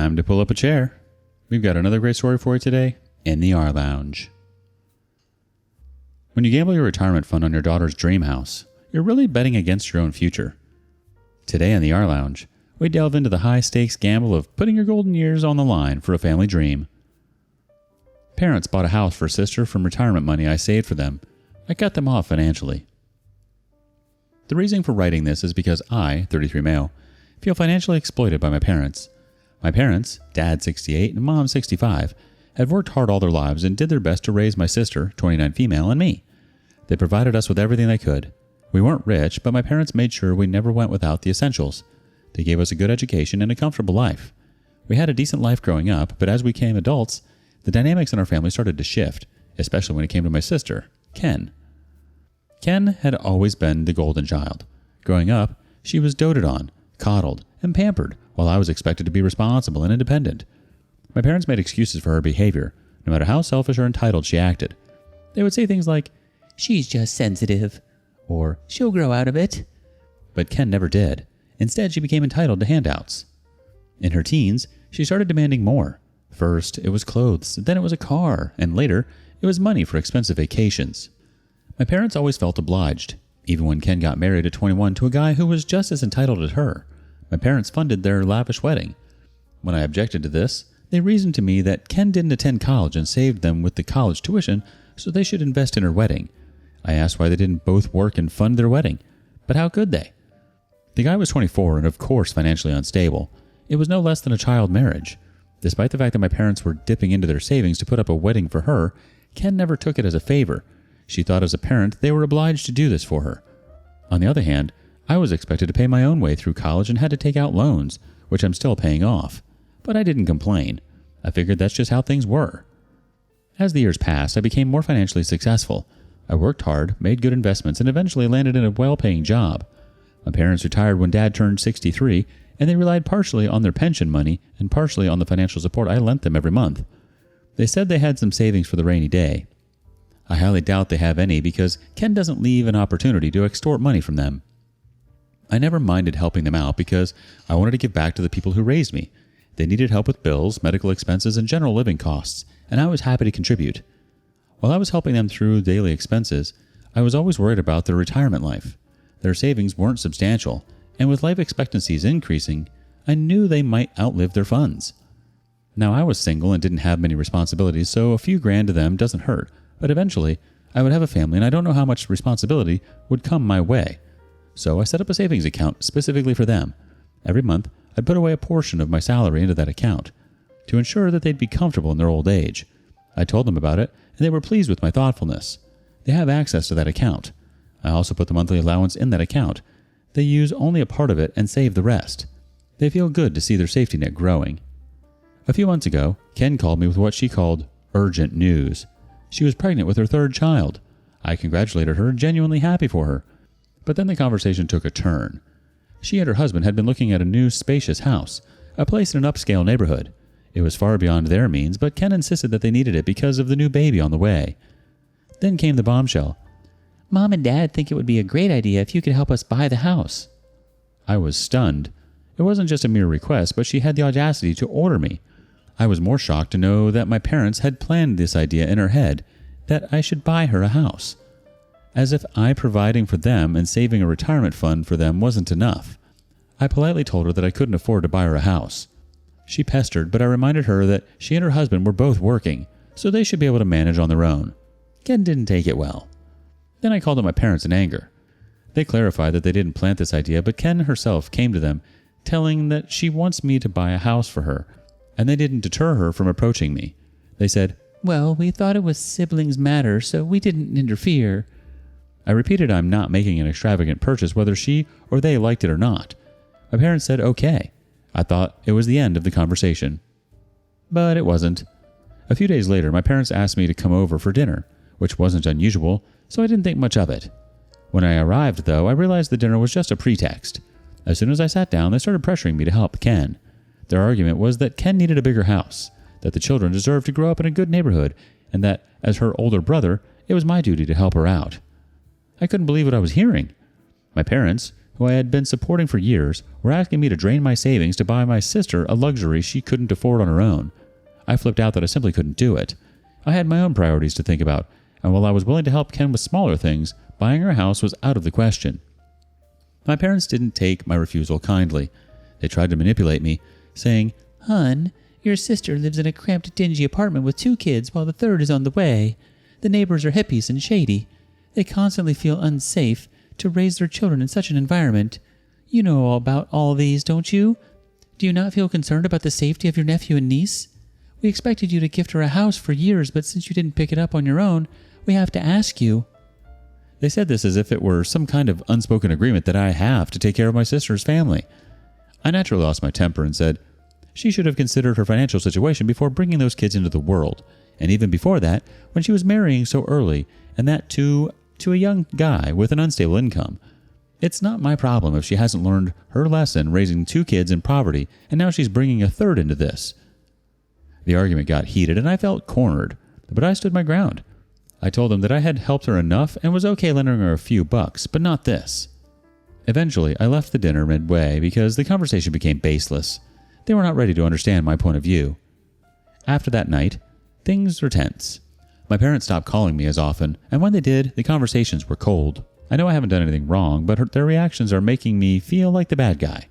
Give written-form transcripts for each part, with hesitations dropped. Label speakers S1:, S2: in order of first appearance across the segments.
S1: Time to pull up a chair. We've got another great story for you today in the rLounge. When you gamble your retirement fund on your daughter's dream house, you're really betting against your own future. Today in the rLounge, we delve into the high-stakes gamble of putting your golden years on the line for a family dream. Parents bought a house for a sister from retirement money I saved for them. I cut them off financially. The reason for writing this is because I, 33 male, feel financially exploited by my parents. My parents, Dad 68 and Mom 65, had worked hard all their lives and did their best to raise my sister, 29 female, and me. They provided us with everything they could. We weren't rich, but my parents made sure we never went without the essentials. They gave us a good education and a comfortable life. We had a decent life growing up, but as we became adults, the dynamics in our family started to shift, especially when it came to my sister, Ken. Ken had always been the golden child. Growing up, she was doted on, coddled, and pampered, while I was expected to be responsible and independent. My parents made excuses for her behavior, no matter how selfish or entitled she acted. They would say things like, "She's just sensitive," or "She'll grow out of it." But Ken never did. Instead, she became entitled to handouts. In her teens, she started demanding more. First, it was clothes, then it was a car, and later, it was money for expensive vacations. My parents always felt obliged, even when Ken got married at 21 to a guy who was just as entitled as her. My parents funded their lavish wedding. When I objected to this, they reasoned to me that Ken didn't attend college and saved them with the college tuition, so they should invest in her wedding. I asked why they didn't both work and fund their wedding, but how could they? The guy was 24 and of course financially unstable. It was no less than a child marriage. Despite the fact that my parents were dipping into their savings to put up a wedding for her, Ken never took it as a favor. She thought as a parent they were obliged to do this for her. On the other hand, I was expected to pay my own way through college and had to take out loans, which I'm still paying off. But I didn't complain. I figured that's just how things were. As the years passed, I became more financially successful. I worked hard, made good investments, and eventually landed in a well-paying job. My parents retired when Dad turned 63, and they relied partially on their pension money and partially on the financial support I lent them every month. They said they had some savings for the rainy day. I highly doubt they have any because Ken doesn't leave an opportunity to extort money from them. I never minded helping them out because I wanted to give back to the people who raised me. They needed help with bills, medical expenses, and general living costs, and I was happy to contribute. While I was helping them through daily expenses, I was always worried about their retirement life. Their savings weren't substantial, and with life expectancies increasing, I knew they might outlive their funds. Now I was single and didn't have many responsibilities, so a few grand to them doesn't hurt, but eventually I would have a family and I don't know how much responsibility would come my way. So I set up a savings account specifically for them. Every month, I'd put away a portion of my salary into that account to ensure that they'd be comfortable in their old age. I told them about it, and they were pleased with my thoughtfulness. They have access to that account. I also put the monthly allowance in that account. They use only a part of it and save the rest. They feel good to see their safety net growing. A few months ago, Ken called me with what she called urgent news. She was pregnant with her third child. I congratulated her, genuinely happy for her. But then the conversation took a turn. She and her husband had been looking at a new spacious house, a place in an upscale neighborhood. It was far beyond their means, but Ken insisted that they needed it because of the new baby on the way. Then came the bombshell. "Mom and Dad think it would be a great idea if you could help us buy the house." I was stunned. It wasn't just a mere request, but she had the audacity to order me. I was more shocked to know that my parents had planned this idea in her head, that I should buy her a house. As if I providing for them and saving a retirement fund for them wasn't enough. I politely told her that I couldn't afford to buy her a house. She pestered, but I reminded her that she and her husband were both working, so they should be able to manage on their own. Ken didn't take it well. Then I called up my parents in anger. They clarified that they didn't plant this idea, but Ken herself came to them, telling that she wants me to buy a house for her, and they didn't deter her from approaching me. They said, "Well, we thought it was siblings matter, so we didn't interfere." I repeated I'm not making an extravagant purchase whether she or they liked it or not. My parents said okay. I thought it was the end of the conversation. But it wasn't. A few days later, my parents asked me to come over for dinner, which wasn't unusual, so I didn't think much of it. When I arrived, though, I realized the dinner was just a pretext. As soon as I sat down, they started pressuring me to help Ken. Their argument was that Ken needed a bigger house, that the children deserved to grow up in a good neighborhood, and that, as her older brother, it was my duty to help her out. I couldn't believe what I was hearing. My parents, who I had been supporting for years, were asking me to drain my savings to buy my sister a luxury she couldn't afford on her own. I flipped out that I simply couldn't do it. I had my own priorities to think about, and while I was willing to help Ken with smaller things, buying her a house was out of the question. My parents didn't take my refusal kindly. They tried to manipulate me, saying, "Hun, your sister lives in a cramped, dingy apartment with 2 kids while the third is on the way. The neighbors are hippies and shady. They constantly feel unsafe to raise their children in such an environment. You know all about all these, don't you? Do you not feel concerned about the safety of your nephew and niece? We expected you to gift her a house for years, but since you didn't pick it up on your own, we have to ask you." They said this as if it were some kind of unspoken agreement that I have to take care of my sister's family. I naturally lost my temper and said she should have considered her financial situation before bringing those kids into the world, and even before that, when she was marrying so early, and that to a young guy with an unstable income. It's not my problem if she hasn't learned her lesson raising 2 kids in poverty, and now she's bringing a third into this. The argument got heated, and I felt cornered, but I stood my ground. I told them that I had helped her enough and was okay lending her a few bucks, but not this. Eventually, I left the dinner midway because the conversation became baseless. They were not ready to understand my point of view. After that night, things were tense. My parents stopped calling me as often, and when they did, the conversations were cold. I know I haven't done anything wrong, but their reactions are making me feel like the bad guy.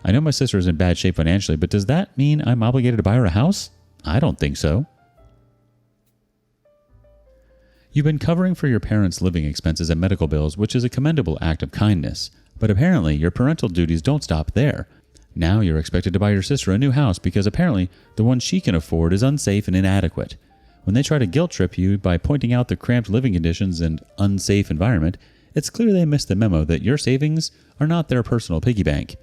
S1: I know my sister is in bad shape financially, but does that mean I'm obligated to buy her a house? I don't think so. You've been covering for your parents' living expenses and medical bills, which is a commendable act of kindness. But apparently, your parental duties don't stop there. Now you're expected to buy your sister a new house because apparently the one she can afford is unsafe and inadequate. When they try to guilt trip you by pointing out the cramped living conditions and unsafe environment, it's clear they missed the memo that your savings are not their personal piggy bank.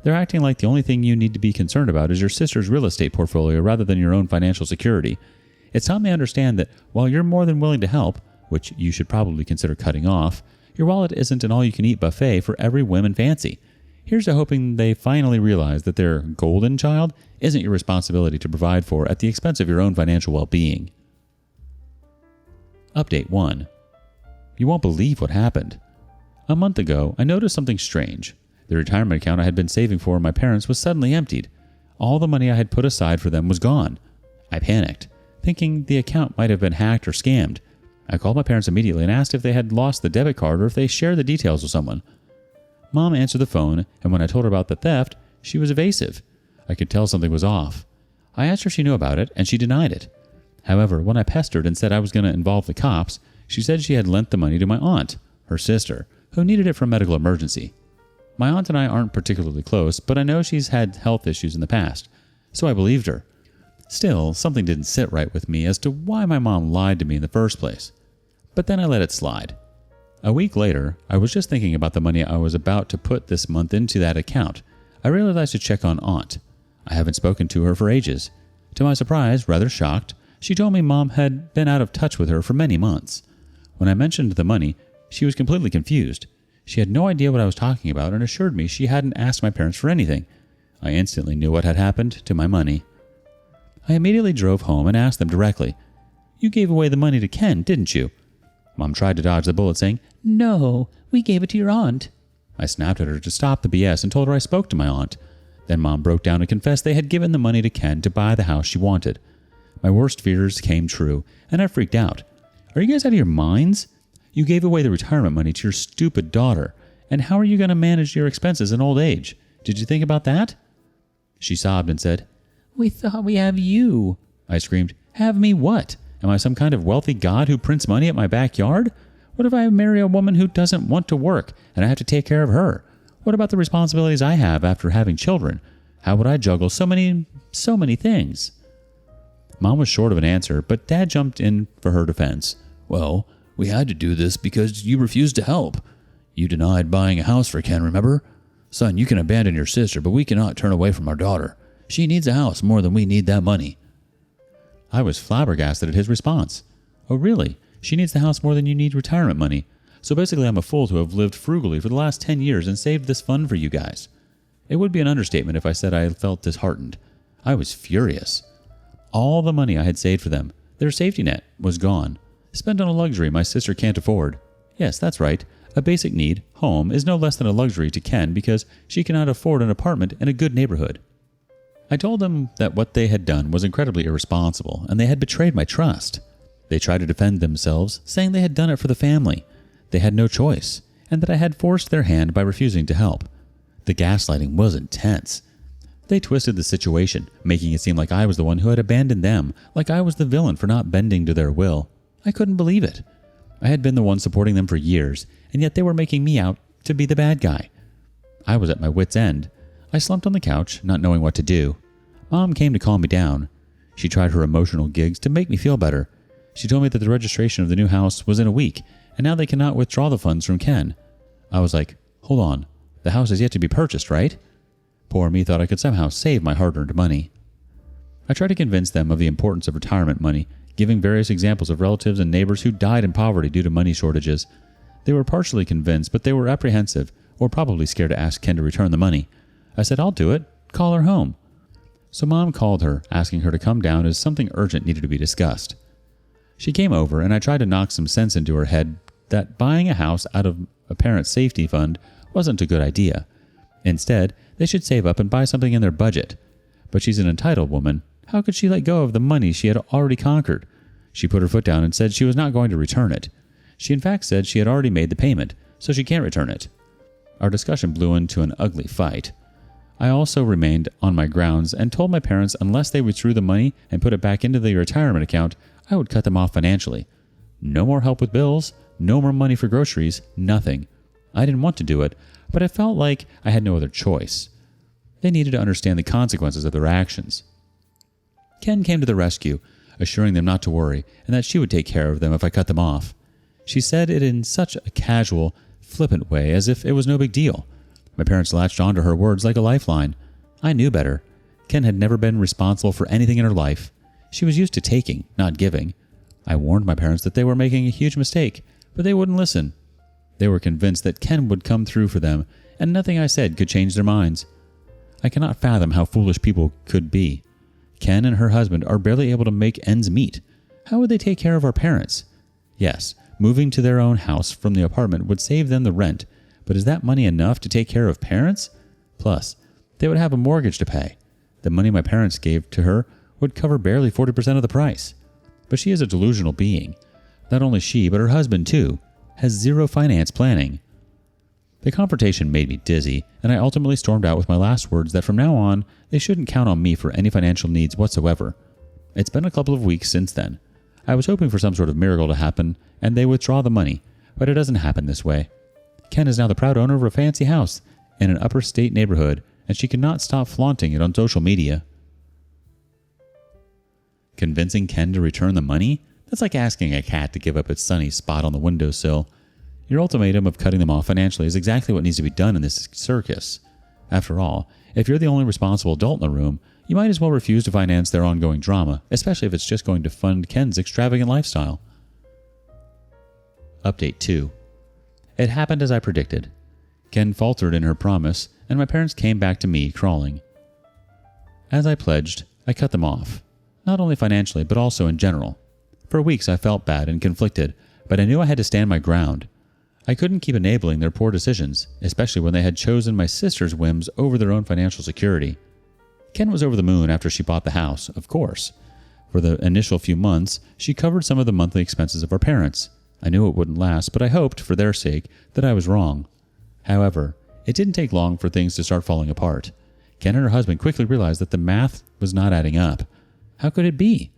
S1: They're acting like the only thing you need to be concerned about is your sister's real estate portfolio rather than your own financial security. It's time they understand that while you're more than willing to help, which you should probably consider cutting off, your wallet isn't an all-you-can-eat buffet for every whim and fancy. Here's to hoping they finally realize that their golden child isn't your responsibility to provide for at the expense of your own financial well-being. Update 1. You won't believe what happened. A month ago, I noticed something strange. The retirement account I had been saving for my parents was suddenly emptied. All the money I had put aside for them was gone. I panicked, thinking the account might have been hacked or scammed. I called my parents immediately and asked if they had lost the debit card or if they shared the details with someone. Mom answered the phone, and when I told her about the theft, she was evasive. I could tell something was off. I asked her if she knew about it, and she denied it. However, when I pestered and said I was going to involve the cops, she said she had lent the money to my aunt, her sister, who needed it for a medical emergency. My aunt and I aren't particularly close, but I know she's had health issues in the past, so I believed her. Still, something didn't sit right with me as to why my mom lied to me in the first place. But then I let it slide. A week later, I was just thinking about the money I was about to put this month into that account. I realized I should check on Aunt. I haven't spoken to her for ages. To my surprise, rather shocked, she told me Mom had been out of touch with her for many months. When I mentioned the money, she was completely confused. She had no idea what I was talking about and assured me she hadn't asked my parents for anything. I instantly knew what had happened to my money. I immediately drove home and asked them directly, "You gave away the money to Ken, didn't you?" Mom tried to dodge the bullet, saying, "No, we gave it to your aunt." I snapped at her to stop the BS and told her I spoke to my aunt. Then Mom broke down and confessed they had given the money to Ken to buy the house she wanted. My worst fears came true, and I freaked out. Are you guys out of your minds? You gave away the retirement money to your stupid daughter, and how are you going to manage your expenses in old age? Did you think about that? She sobbed and said, "We thought we have you." I screamed, "Have me what? Am I some kind of wealthy god who prints money at my backyard? What if I marry a woman who doesn't want to work and I have to take care of her? What about the responsibilities I have after having children? How would I juggle so many things?" Mom was short of an answer, but Dad jumped in for her defense. "Well, we had to do this because you refused to help. You denied buying a house for Ken, remember? Son, you can abandon your sister, but we cannot turn away from our daughter. She needs a house more than we need that money." I was flabbergasted at his response. "Oh, really? She needs the house more than you need retirement money. So basically I'm a fool to have lived frugally for the last 10 years and saved this fund for you guys." It would be an understatement if I said I felt disheartened. I was furious. All the money I had saved for them, their safety net, was gone. Spent on a luxury my sister can't afford. Yes, that's right, A basic need, home, is no less than a luxury to Ken because she cannot afford an apartment in a good neighborhood. I told them that what they had done was incredibly irresponsible and they had betrayed my trust. They tried to defend themselves, saying they had done it for the family. They had no choice, and that I had forced their hand by refusing to help. The gaslighting was intense. They twisted the situation, making it seem like I was the one who had abandoned them, like I was the villain for not bending to their will. I couldn't believe it. I had been the one supporting them for years, and yet they were making me out to be the bad guy. I was at my wit's end. I slumped on the couch, not knowing what to do. Mom came to calm me down. She tried her emotional gigs to make me feel better. She told me that the registration of the new house was in a week, and now they cannot withdraw the funds from Ken. I was like, hold on, the house is yet to be purchased, right? Poor me thought I could somehow save my hard-earned money. I tried to convince them of the importance of retirement money, giving various examples of relatives and neighbors who died in poverty due to money shortages. They were partially convinced, but they were apprehensive, or probably scared to ask Ken to return the money. I said, I'll do it. Call her home. So Mom called her, asking her to come down as something urgent needed to be discussed. She came over, and I tried to knock some sense into her head that buying a house out of a parent's safety fund wasn't a good idea. Instead, they should save up and buy something in their budget. But she's an entitled woman. How could she let go of the money she had already conquered? She put her foot down and said she was not going to return it. She in fact said she had already made the payment, so she can't return it. Our discussion blew into an ugly fight. I also remained on my grounds and told my parents unless they withdrew the money and put it back into the retirement account, I would cut them off financially. No more help with bills, no more money for groceries, nothing. I didn't want to do it, but I felt like I had no other choice. They needed to understand the consequences of their actions. Ken came to the rescue, assuring them not to worry and that she would take care of them if I cut them off. She said it in such a casual, flippant way as if it was no big deal. My parents latched onto her words like a lifeline. I knew better. Ken had never been responsible for anything in her life. She was used to taking, not giving. I warned my parents that they were making a huge mistake, but they wouldn't listen. They were convinced that Ken would come through for them, and nothing I said could change their minds. I cannot fathom how foolish people could be. Ken and her husband are barely able to make ends meet. How would they take care of our parents? Yes, moving to their own house from the apartment would save them the rent, but is that money enough to take care of parents? Plus, they would have a mortgage to pay. The money my parents gave to her would cover barely 40% of the price. But she is a delusional being. Not only she, but her husband too, has zero finance planning. The confrontation made me dizzy, and I ultimately stormed out with my last words that from now on, they shouldn't count on me for any financial needs whatsoever. It's been a couple of weeks since then. I was hoping for some sort of miracle to happen, and they withdraw the money, but it doesn't happen this way. Ken is now the proud owner of a fancy house in an upper state neighborhood, and she cannot stop flaunting it on social media. Convincing Ken to return the money? That's like asking a cat to give up its sunny spot on the windowsill. Your ultimatum of cutting them off financially is exactly what needs to be done in this circus. After all, if you're the only responsible adult in the room, you might as well refuse to finance their ongoing drama, especially if it's just going to fund Ken's extravagant lifestyle. Update 2. It happened as I predicted. Ken faltered in her promise, and my parents came back to me crawling. As I pledged, I cut them off. Not only financially, but also in general. For weeks I felt bad and conflicted, but I knew I had to stand my ground. I couldn't keep enabling their poor decisions, especially when they had chosen my sister's whims over their own financial security. Ken was over the moon after she bought the house, of course. For the initial few months, she covered some of the monthly expenses of our parents. I knew it wouldn't last, but I hoped, for their sake, that I was wrong. However, it didn't take long for things to start falling apart. Ken and her husband quickly realized that the math was not adding up. How could it be?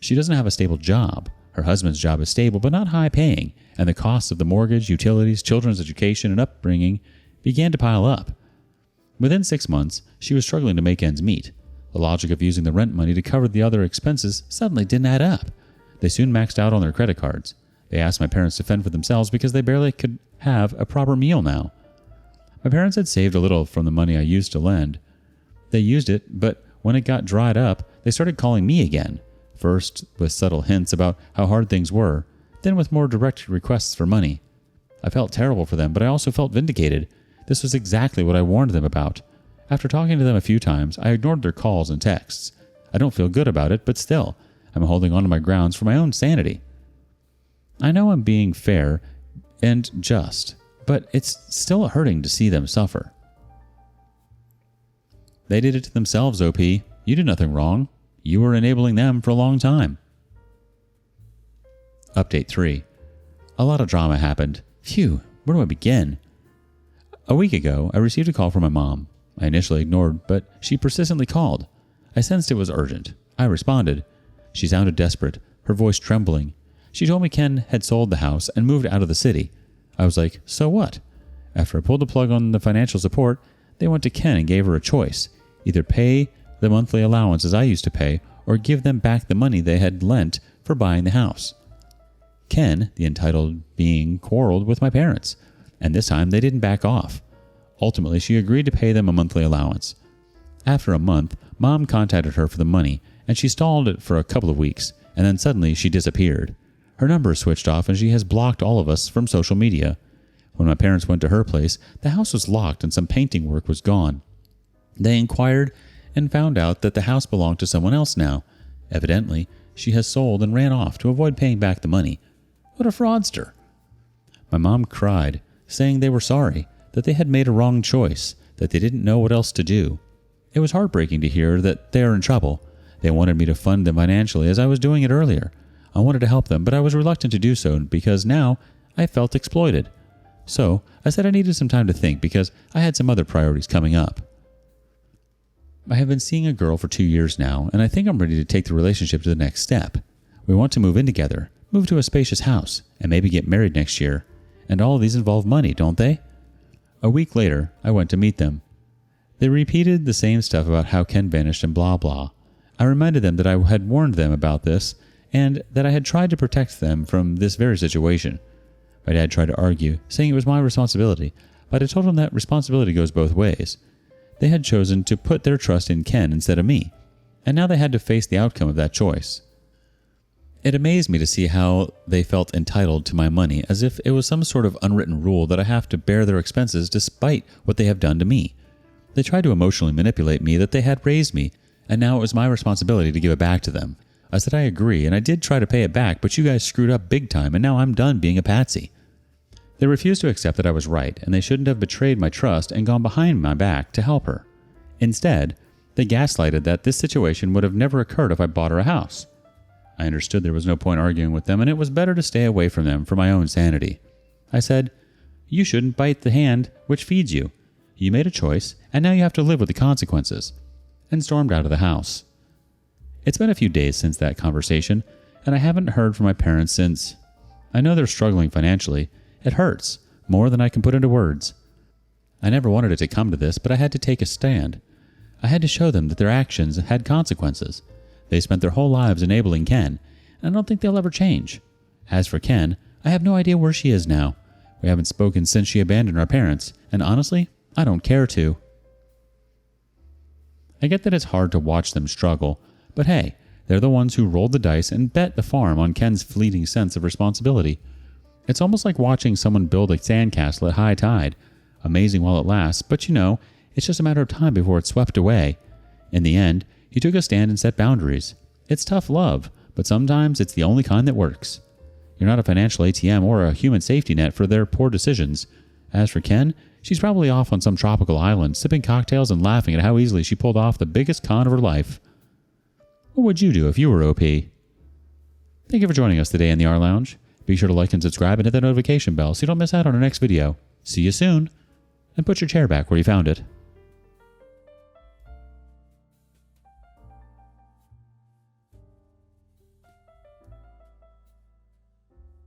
S1: She doesn't have a stable job. Her husband's job is stable but not high-paying, and the costs of the mortgage, utilities, children's education, and upbringing began to pile up. Within 6 months, she was struggling to make ends meet. The logic of using the rent money to cover the other expenses suddenly didn't add up. They soon maxed out on their credit cards. They asked my parents to fend for themselves because they barely could have a proper meal now. My parents had saved a little from the money I used to lend. They used it, but when it got dried up, they started calling me again. First with subtle hints about how hard things were, then with more direct requests for money. I felt terrible for them, but I also felt vindicated. This was exactly what I warned them about. After talking to them a few times, I ignored their calls and texts. I don't feel good about it, but still, I'm holding on to my grounds for my own sanity. I know I'm being fair and just. but it's still hurting to see them suffer. They did it to themselves, OP. You did nothing wrong. You were enabling them for a long time. Update 3. A lot of drama happened. Phew, where do I begin? A week ago, I received a call from my mom. I initially ignored, but she persistently called. I sensed it was urgent. I responded. She sounded desperate, her voice trembling. She told me Ken had sold the house and moved out of the city. I was like, so what? After I pulled the plug on the financial support, they went to Ken and gave her a choice. Either pay the monthly allowances I used to pay or give them back the money they had lent for buying the house. Ken, the entitled being, quarreled with my parents, and this time they didn't back off. Ultimately, she agreed to pay them a monthly allowance. After a month, Mom contacted her for the money, and she stalled it for a couple of weeks, and then suddenly she disappeared. Her number switched off, and she has blocked all of us from social media. When my parents went to her place, the house was locked and some painting work was gone. They inquired and found out that the house belonged to someone else now. Evidently, she has sold and ran off to avoid paying back the money. What a fraudster. My mom cried, saying they were sorry, that they had made a wrong choice, that they didn't know what else to do. It was heartbreaking to hear that they are in trouble. They wanted me to fund them financially as I was doing it earlier. I wanted to help them, but I was reluctant to do so because now I felt exploited. So I said I needed some time to think because I had some other priorities coming up. I have been seeing a girl for 2 years now, and I think I'm ready to take the relationship to the next step. We want to move in together, move to a spacious house, and maybe get married next year. And all of these involve money, don't they? A week later, I went to meet them. They repeated the same stuff about how Ken vanished and blah blah. I reminded them that I had warned them about this, and that I had tried to protect them from this very situation. My dad tried to argue, saying it was my responsibility, but I told him that responsibility goes both ways. They had chosen to put their trust in Ken instead of me, and now they had to face the outcome of that choice. It amazed me to see how they felt entitled to my money, as if it was some sort of unwritten rule that I have to bear their expenses despite what they have done to me. They tried to emotionally manipulate me that they had raised me, and now it was my responsibility to give it back to them. I said I agree, and I did try to pay it back, but you guys screwed up big time, and now I'm done being a patsy. They refused to accept that I was right, and they shouldn't have betrayed my trust and gone behind my back to help her. Instead, they gaslighted that this situation would have never occurred if I bought her a house. I understood there was no point arguing with them, and it was better to stay away from them for my own sanity. I said, "You shouldn't bite the hand which feeds you. You made a choice, and now you have to live with the consequences," and stormed out of the house. It's been a few days since that conversation, and I haven't heard from my parents since. I know they're struggling financially. It hurts, more than I can put into words. I never wanted it to come to this, but I had to take a stand. I had to show them that their actions had consequences. They spent their whole lives enabling Ken, and I don't think they'll ever change. As for Ken, I have no idea where she is now. We haven't spoken since she abandoned our parents, and honestly, I don't care to. I get that it's hard to watch them struggle, but hey, they're the ones who rolled the dice and bet the farm on Ken's fleeting sense of responsibility. It's almost like watching someone build a sandcastle at high tide. Amazing while it lasts, but it's just a matter of time before it's swept away. In the end, he took a stand and set boundaries. It's tough love, but sometimes it's the only kind that works. You're not a financial ATM or a human safety net for their poor decisions. As for Ken, she's probably off on some tropical island, sipping cocktails and laughing at how easily she pulled off the biggest con of her life. What would you do if you were OP? Thank you for joining us today in the rLounge. Be sure to like and subscribe and hit that notification bell so you don't miss out on our next video. See you soon, and put your chair back where you found it.